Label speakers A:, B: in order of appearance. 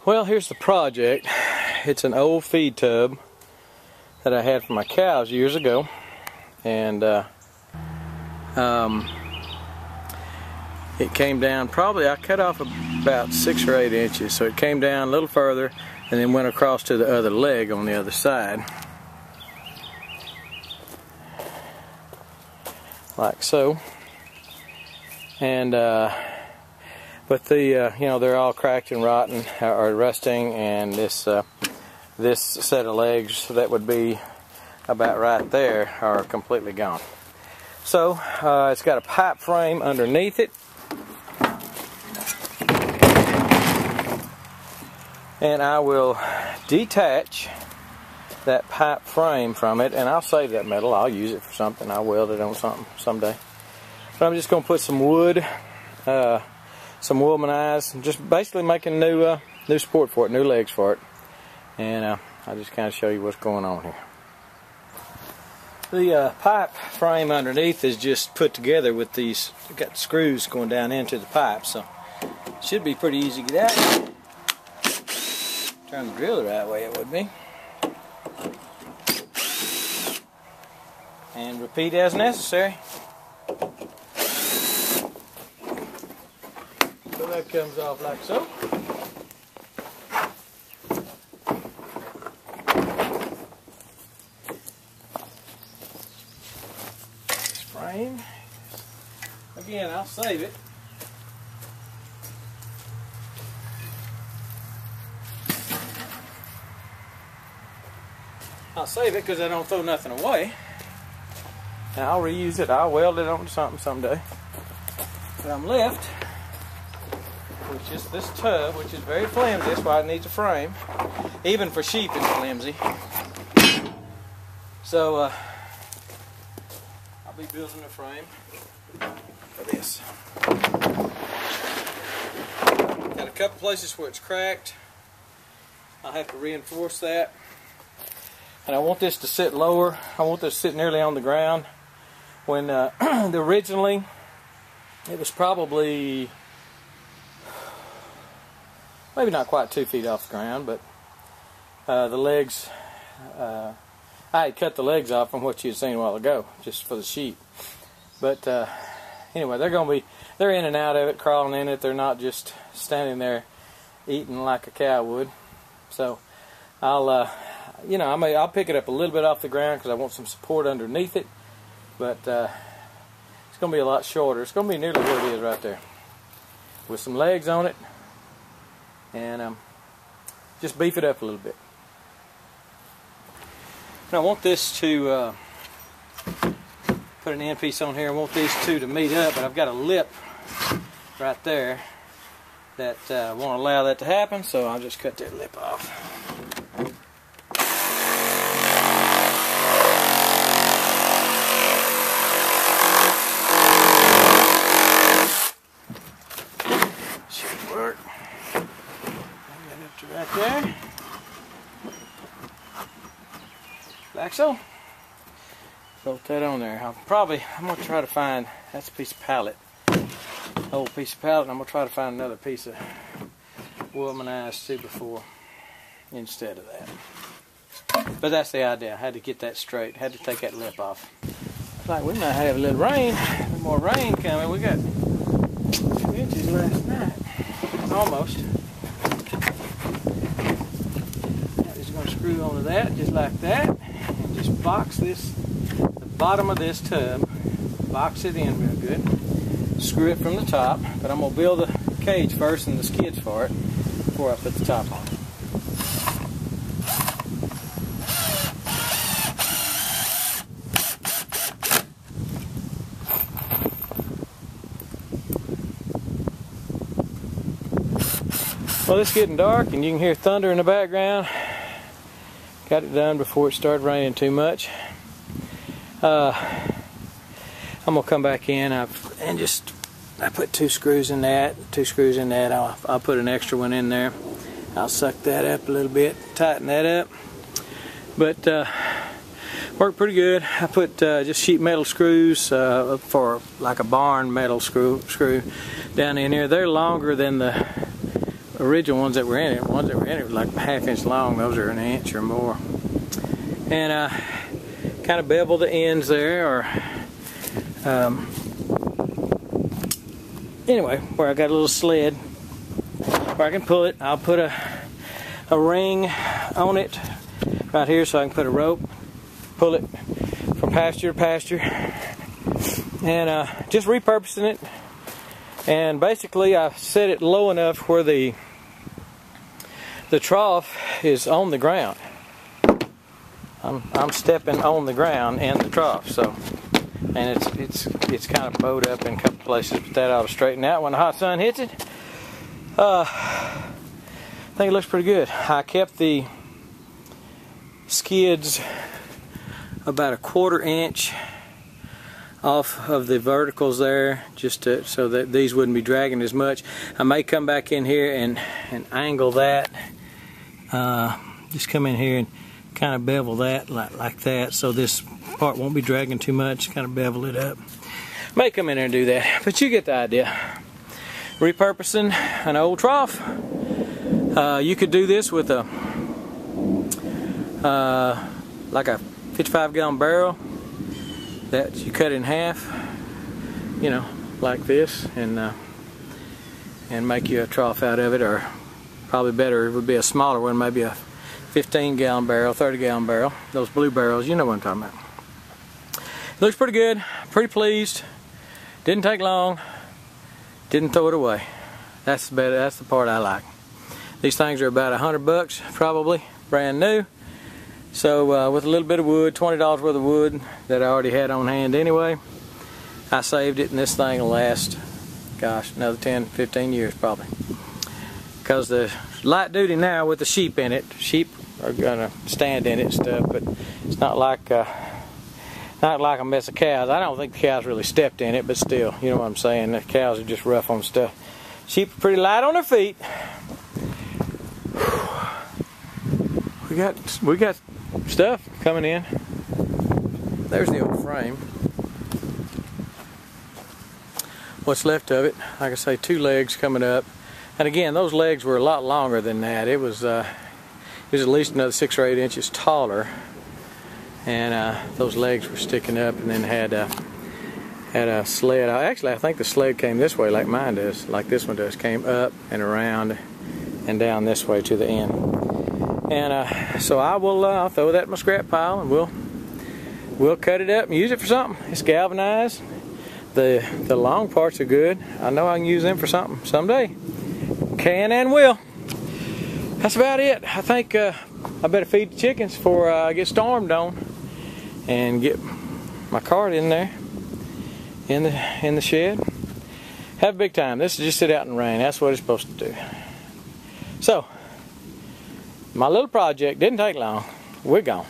A: Well, here's the project. It's an old feed tub that I had for my cows years ago, and it came down probably, I cut off about 6 or 8 inches, so it came down a little further and then went across to the other leg on the other side, like so. And but the you know, they're all cracked and rotten or rusting, and this this set of legs that would be about right there are completely gone. So it's got a pipe frame underneath it, and I will detach that pipe frame from it, and I'll save that metal. I'll use it for something. I'll weld it on something someday. But I'm just going to put some wood, some Woolmanized, just basically making new support for it, new legs for it. And I'll just kind of show you what's going on here. The pipe frame underneath is just put together with these, got screws going down into the pipe, so it should be pretty easy to get out. Turn the drill the right way, it would be. And repeat as necessary. So that comes off like so. This frame, again, I'll save it. I'll save it because I don't throw nothing away. And I'll reuse it. I'll weld it onto something someday. But I'm left, which is this tub, which is very flimsy. That's why it needs a frame. Even for sheep, it's flimsy. So I'll be building a frame for this. Got a couple places where it's cracked. I'll have to reinforce that. And I want this to sit lower. I want this to sit nearly on the ground. When originally, it was probably maybe not quite 2 feet off the ground, but the legs, I had cut the legs off from what you had seen a while ago, just for the sheep. But anyway, they're in and out of it, crawling in it. They're not just standing there eating like a cow would. So I'll you know, I'll pick it up a little bit off the ground because I want some support underneath it, but it's going to be a lot shorter. It's going to be nearly what it is right there, with some legs on it, and just beef it up a little bit. And I want this to put an end piece on here. I want these two to meet up, but I've got a lip right there that won't allow that to happen, so I'll just cut that lip off. Right there, like so. Bolt that on there. I'm going to try to find, that's a piece of pallet, old piece of pallet, and I'm going to try to find another piece of Woolmanized Super 4 instead of that. But that's the idea. I had to get that straight, had to take that lip off. Looks like we might have a little rain, a little more rain coming. We got 2 inches last night, almost. Screw onto that just like that, and just box this, the bottom of this tub, box it in real good, screw it from the top, but I'm going to build the cage first and the skids for it before I put the top on. Well, it's getting dark and you can hear thunder in the background. Got it done before it started raining too much. I'm gonna come back in and just I put 2 screws in that, 2 screws in that. I'll put an extra one in there. I'll suck that up a little bit, tighten that up. But worked pretty good. I put just sheet metal screws for like a barn metal screw down in here. They're longer than the original ones that were in it. Ones that were in it were like 1/2 inch long. Those are 1 inch or more. And kind of bevel the ends there, or anyway, where I got a little sled where I can pull it. I'll put a ring on it right here so I can put a rope, pull it from pasture to pasture, and just repurposing it. And basically I set it low enough where the trough is on the ground. I'm stepping on the ground in the trough, so, and it's kind of bowed up in a couple places, but that ought to straighten out when the hot sun hits it. I think it looks pretty good. I kept the skids about 1/4 inch off of the verticals there, just so that these wouldn't be dragging as much. I may come back in here and angle that. Just come in here and kind of bevel that like that, so this part won't be dragging too much. Kind of bevel it up. May come in there and do that, but you get the idea. Repurposing an old trough. You could do this with a like a 55-gallon barrel that you cut in half, you know, like this, and make you a trough out of it. Or probably better, it would be a smaller one, maybe a 15-gallon barrel, 30-gallon barrel. Those blue barrels, you know what I'm talking about. It looks pretty good. Pretty pleased. Didn't take long. Didn't throw it away. That's the part I like. These things are about $100 probably, brand new. So with a little bit of wood, $20 worth of wood that I already had on hand anyway, I saved it, and this thing will last, gosh, another 10, 15 years probably. Because the light duty now with the sheep in it, sheep are gonna stand in it and stuff, but it's not like a mess of cows. I don't think the cows really stepped in it, but still, you know what I'm saying. The cows are just rough on stuff. Sheep are pretty light on their feet. We got stuff coming in. There's the old frame. What's left of it, like I say, 2 legs coming up. And again, those legs were a lot longer than that. It was at least another 6 or 8 inches taller. And those legs were sticking up, and then had a sled. Actually, I think the sled came this way like mine does, like this one does. Came up and around and down this way to the end. And so I will I'll throw that in my scrap pile, and we'll cut it up and use it for something. It's galvanized. The long parts are good. I know I can use them for something someday. Can and will. That's about it. I think I better feed the chickens before I get stormed on, and get my cart in there in the shed. Have a big time. This is just sit out in the rain. That's what it's supposed to do. So my little project didn't take long. We're gone.